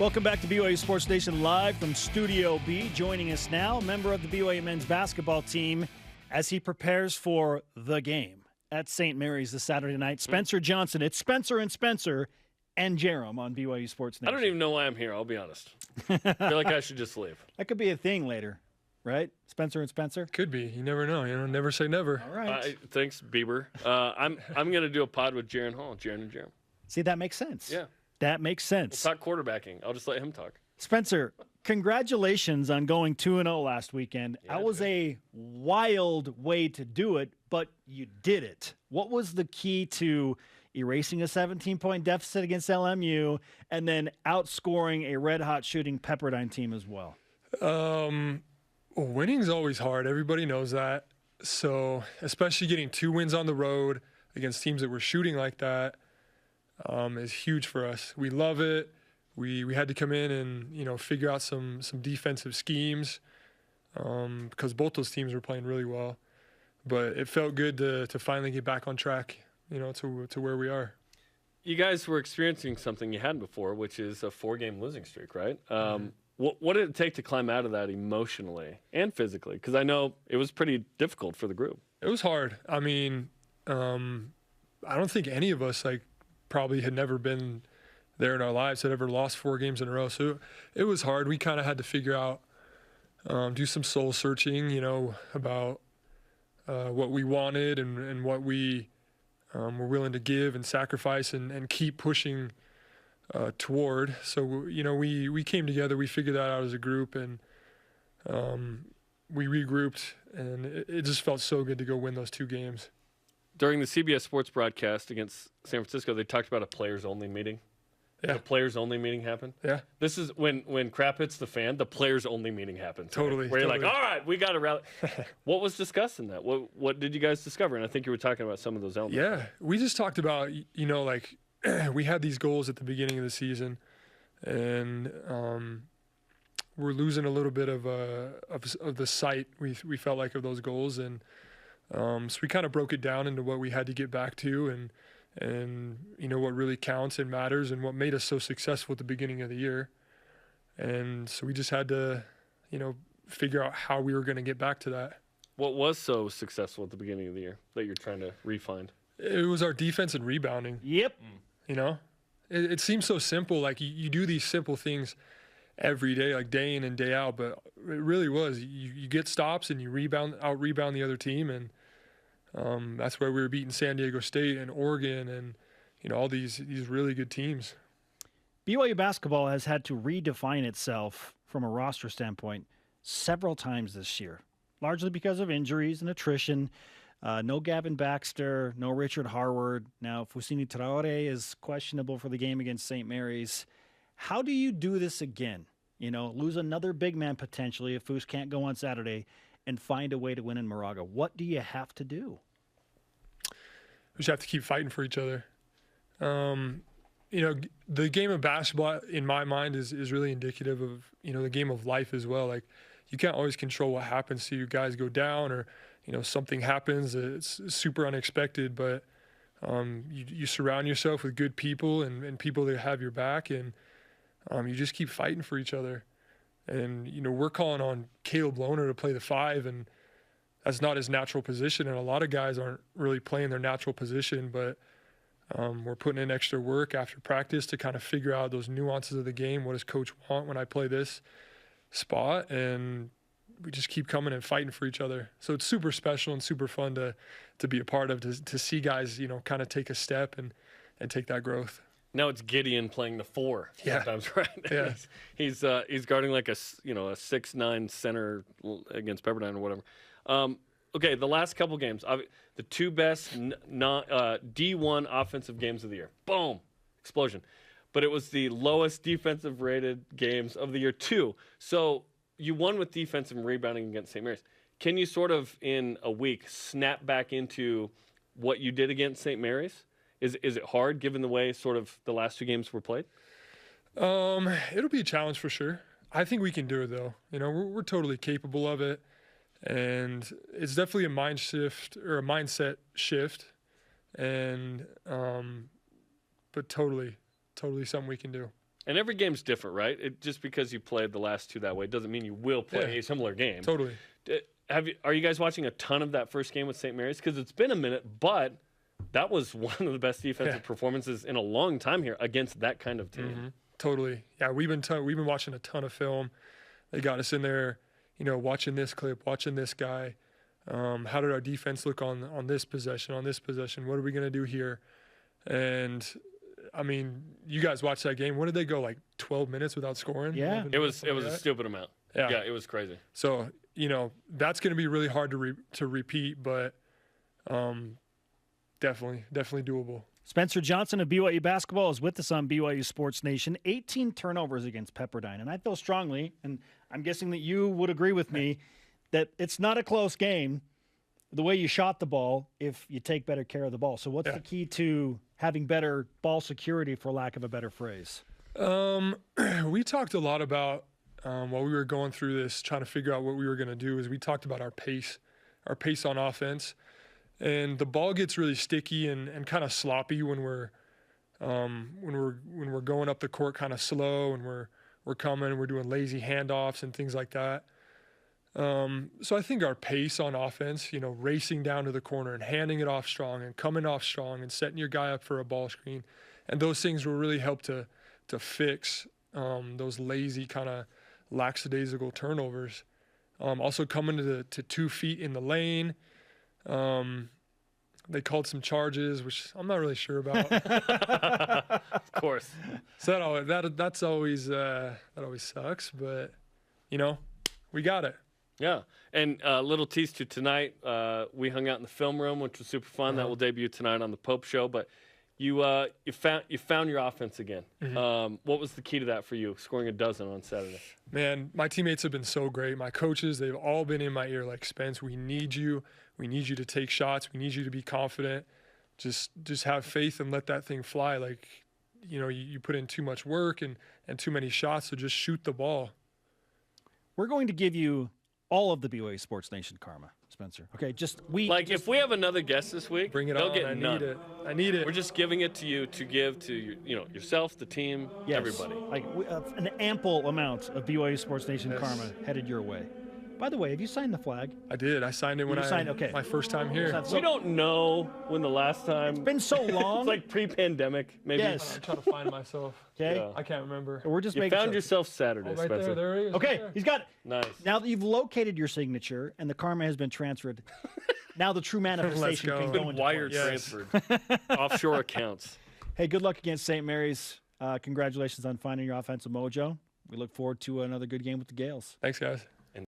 Welcome back to BYU Sports Nation live from Studio B. Joining us now, member of the BYU men's basketball team as he prepares for the game at St. Mary's this Saturday night. Spencer Johnson. It's Spencer and Jerem on BYU Sports Nation. I don't even know why I'm here, I'll be honest. I feel like I should just leave. That could be a thing later, right? Spencer and Spencer? Could be. You never know. Never say never. All right. Thanks, Bieber. I'm going to do a pod with Jaron Hall, Jaron and Jerem. See, that makes sense. Yeah. That makes sense. We'll talk quarterbacking. I'll just let him talk. Spencer, congratulations on going 2-0 last weekend. Yeah, that was a wild way to do it, but you did it. What was the key to erasing a 17-point deficit against LMU and then outscoring a red-hot shooting Pepperdine team as well? Winning's always hard. Everybody knows that. So especially getting 2 wins on the road against teams that were shooting like that is huge for us. We love it. We had to come in and figure out some defensive schemes because both those teams were playing really well. But it felt good to finally get back on track, to where we are. You guys were experiencing something you hadn't before, which is a 4-game losing streak, right? What did it take to climb out of that emotionally and physically? Because I know it was pretty difficult for the group. It was hard. I mean, I don't think any of us probably had never been there in our lives, had ever lost 4 games in a row. So it was hard. We kind of had to figure out, do some soul searching, about what we wanted and what we were willing to give and sacrifice and keep pushing toward. So, we came together, we figured that out as a group, and we regrouped, and it just felt so good to go win those 2 games. During the CBS Sports broadcast against San Francisco, they talked about a players-only meeting. Yeah. The players-only meeting happened. Yeah. This is when crap hits the fan, the players-only meeting happens. Totally. Right? Where totally. you're like, all right, we got to rally. What was discussed in that? What did you guys discover? And I think you were talking about some of those elements. Yeah. We just talked about, we had these goals at the beginning of the season, and we're losing a little bit of the sight, we felt like, of those goals. And so we kind of broke it down into what we had to get back to and what really counts and matters and what made us so successful at the beginning of the year. And so we just had to, figure out how we were going to get back to that. What was so successful at the beginning of the year that you're trying to refine? It was our defense and rebounding. Yep. It seems so simple. You do these simple things every day, day in and day out, but it really was. You get stops and you out-rebound the other team, and that's why we were beating San Diego State and Oregon and all these really good teams. BYU basketball has had to redefine itself from a roster standpoint several times this year, largely because of injuries and attrition. No Gavin Baxter, no Richard Harward. Now, Fousseyni Traore is questionable for the game against St. Mary's. How do you do this again? Lose another big man potentially if Foose can't go on Saturday and find a way to win in Moraga. What do you have to do? We just have to keep fighting for each other. The game of basketball, in my mind, is really indicative of, the game of life as well. You can't always control what happens to you. Guys go down or, something happens that's super unexpected, but you surround yourself with good people and people that have your back, and you just keep fighting for each other. And, we're calling on Caleb Lohner to play the 5, and that's not his natural position. And a lot of guys aren't really playing their natural position, but we're putting in extra work after practice to kind of figure out those nuances of the game. What does coach want when I play this spot? And we just keep coming and fighting for each other. So it's super special and super fun to be a part of, to see guys, kind of take a step and take that growth. Now it's Gideon playing the 4 sometimes, right? Yeah. He's guarding a 6'9" center against Pepperdine or whatever. Okay, the last couple games, the 2 best D1 offensive games of the year. Boom, explosion. But it was the lowest defensive rated games of the year too. So you won with defensive and rebounding against St. Mary's. Can you sort of in a week snap back into what you did against St. Mary's? Is it hard given the way sort of the last 2 games were played? It'll be a challenge for sure. I think we can do it though. We're totally capable of it. And it's definitely a mindset shift, and but totally something we can do. And every game's different, right? Just because you played the last two that way doesn't mean you will play a similar game. Totally. Are you guys watching a ton of that first game with St. Mary's? Because it's been a minute, but that was one of the best defensive performances in a long time here against that kind of team. Mm-hmm. Totally. Yeah, we've been watching a ton of film. They got us in there, watching this clip, watching this guy. How did our defense look on this possession, What are we going to do here? And, I mean, you guys watched that game. When did they go, like 12 minutes without scoring? Yeah. It was a stupid amount. Yeah. It was crazy. So, that's going to be really hard to repeat, but definitely doable. Spencer Johnson of BYU basketball is with us on BYU Sports Nation. 18 turnovers against Pepperdine. And I feel strongly, and I'm guessing that you would agree with me, that it's not a close game the way you shot the ball if you take better care of the ball. So what's the key to having better ball security, for lack of a better phrase? We talked a lot about, while we were going through this, trying to figure out what we were going to do, is we talked about our pace on offense. And the ball gets really sticky and kind of sloppy when we're going up the court kind of slow, and we're doing lazy handoffs and things like that. So I think our pace on offense, racing down to the corner and handing it off strong and coming off strong and setting your guy up for a ball screen, and those things will really help to fix those lazy kind of lackadaisical turnovers. Also coming to 2 feet in the lane. They called some charges, which I'm not really sure about. Of course. So that always sucks, but we got it. Yeah, and little tease to tonight. We hung out in the film room, which was super fun. That will debut tonight on the Pope Show. But you found your offense again. Mm-hmm. What was the key to that for you? Scoring a dozen on Saturday. Man, my teammates have been so great. My coaches, they've all been in my ear like, Spence, we need you. We need you to take shots. We need you to be confident. Just have faith and let that thing fly. Like, you put in too much work and too many shots, so just shoot the ball. We're going to give you all of the BYU Sports Nation karma, Spencer. Okay, if we have another guest this week, bring it they'll on. get I none. need it. I need it. We're just giving it to you to give to yourself, the team, everybody. Like an ample amount of BYU Sports Nation karma headed your way. By the way, have you signed the flag? I did. I signed it my first time here. We don't know when the last time. It's been so long. It's like pre-pandemic, maybe. Yes. I'm trying to find myself. Okay. Yeah. I can't remember. We're just You making found sure. yourself Saturday, Right Spencer. there he is. Okay, right there. he's got it. Nice. Now that you've located your signature and the karma has been transferred, now the true manifestation go. can It's go Been into wire place. transferred. Offshore accounts. Hey, good luck against St. Mary's. Congratulations on finding your offensive mojo. We look forward to another good game with the Gales. Thanks, guys.